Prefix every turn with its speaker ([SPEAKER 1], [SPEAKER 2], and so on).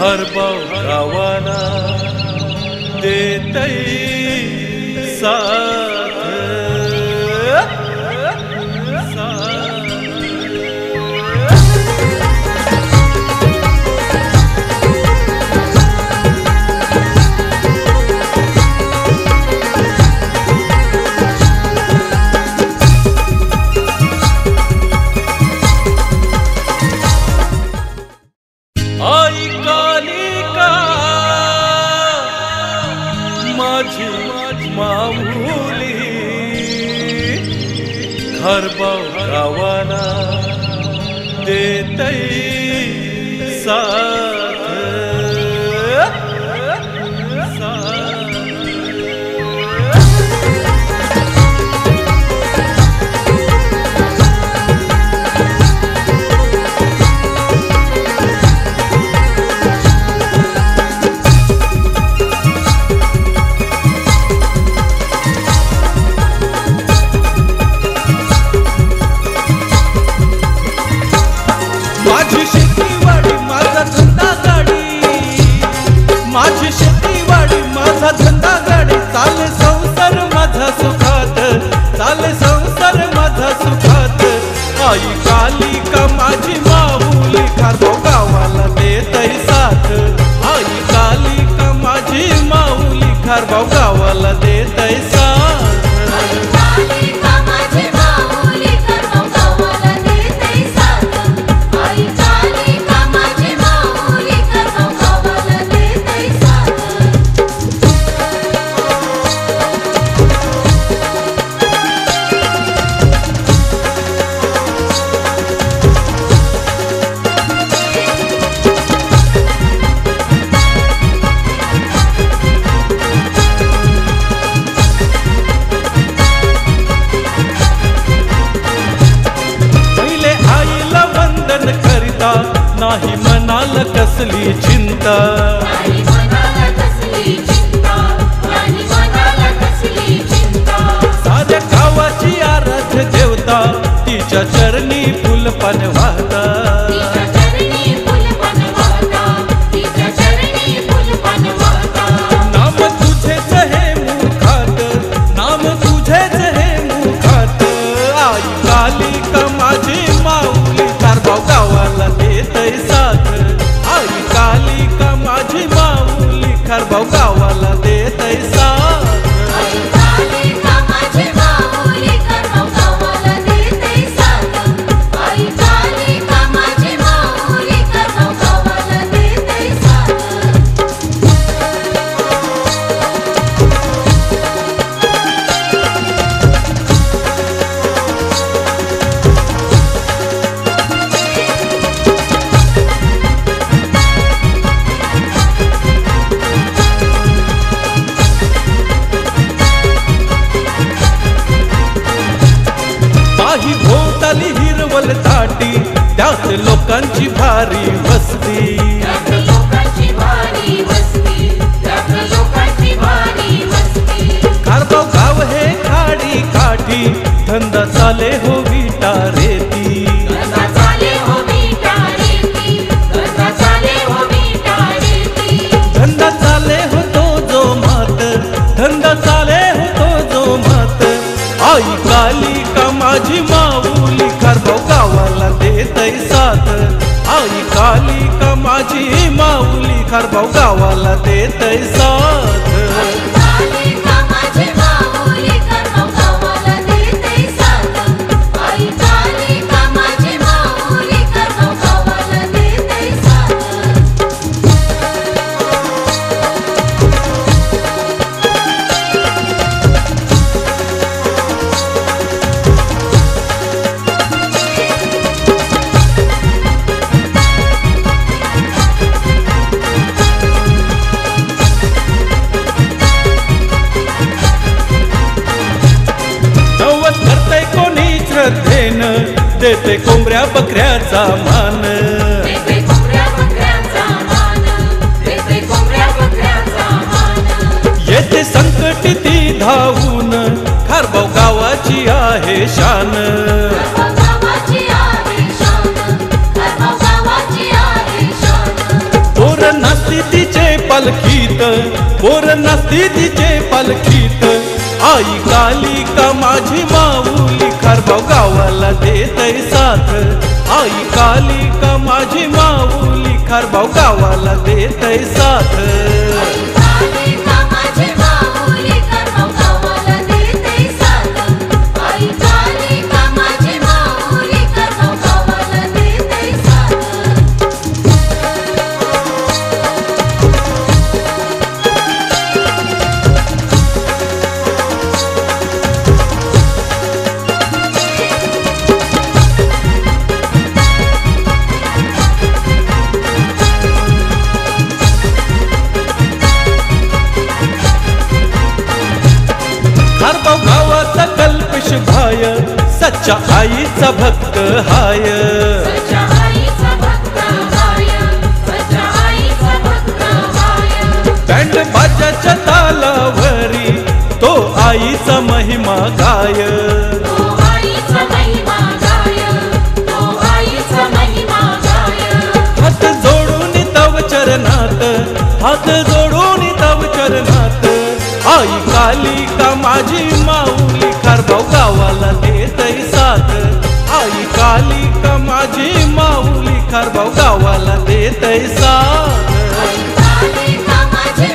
[SPEAKER 1] खारबाव गावाना देतै साथ आई कालिका माझी माऊली खारबाव गावाना देतै साथ माझी शेतीवाडी माझा धंदा गाडी, माझी शेतीवाडी माझा धंदा गाडी, चाले संसार माझा सुखात, चाले संसार माझा सुखात। आई कालिका माझी माऊली खारबाव गावाला देतै साथ, आई कालिका माझी माऊली खारबाव गावाला देतै साथ। नाही मनाल कसली चिंता,
[SPEAKER 2] नाही मनाला कसली चिंता, नाही मनाला कसली चिंता।
[SPEAKER 1] साऱ्या गावाची आराध्य देवता तिच्या चरणी फुलपान वाहता,
[SPEAKER 2] तिच्या चरणी फुलपान वाहता, तिच्या चरणी फुलपान वाहता।
[SPEAKER 1] नाम तुझेच हे मुखात, नाम तुझेच हे मुखात। आई कालिका माझी माऊली खारबाव गावाला देतै साथ, आई कालिका माझी माऊली खारबाव गावाला देतै साथ।
[SPEAKER 2] आई कालिका माझी माऊली खारबाव गावाला देतै साथ, आई कालिका माझी माऊली खारबाव गावाला देतै साथ।
[SPEAKER 1] काही भोवताली हिरवल ताटी त्यात लोकांची भारी वस्ती,
[SPEAKER 2] त्यात लोकांची भारी वस्ती, त्यात लोकांची भारी वस्ती।
[SPEAKER 1] खारबाव गाव हे खाडी काठी धंदा चाले हो विटा रेती,
[SPEAKER 2] धंदा चाले हो विटा रेती, धंदा चाले हो विटा रेती।
[SPEAKER 1] धंदा चाले हो तो जो मात, धंदा चाले हो तो जो मात। आई कालिका माझी माऊली खारबाव गावाला देतै साथ, आई कालिका माझी माऊली खारबाव गावाला देतै साथ।
[SPEAKER 2] आई कालिका माझी माऊली खारबाव गावाला देतै साथ, आई कालिका माझी माऊली खारबाव गावाला देतै साथ।
[SPEAKER 1] देते कोंबड्या बकऱ्याचा मान,
[SPEAKER 2] देते कोंबड्या बकऱ्याचा मान, देते कोंबड्या बकऱ्याचा मान।
[SPEAKER 1] येते संकट ती धावून खारबाव गावाची आहे शान,
[SPEAKER 2] खारबाव गावाची आहे शान, खारबाव गावाची आहे शान।
[SPEAKER 1] तोरणात पालखीत पोर नसती तिचे पालखीत आई कालिका माझी माऊली खारभाऊ गावाला देतय साथ आई कालिका माझी माऊली खारभाऊ गावाला देतय साथ
[SPEAKER 2] कालिका माझी माऊली खारभाऊ गावाला देतय साथ आई कालिका माझी माऊली खारभाऊ गावाला देतय साथ
[SPEAKER 1] खारभाऊ गावाचा कल्पेश भाय सच्चा आईचा भक्त हाय
[SPEAKER 2] सच्चा आईचा भक्त हाय सच्चा आईचा भक्त हाय
[SPEAKER 1] बँड बाजाच्या तालावरी तो आईचा महिमा गाय
[SPEAKER 2] तो आईचा महिमा गाय तो आईचा महिमा गाय
[SPEAKER 1] हात जोडून तव चरणात हात जोडून तव चरणात आई कालिका माझी माऊली खारभाऊ गावाला देतय साथ आई कालिका माझी माऊली खारभाऊ गावाला देतय साथ
[SPEAKER 2] कालिका माझी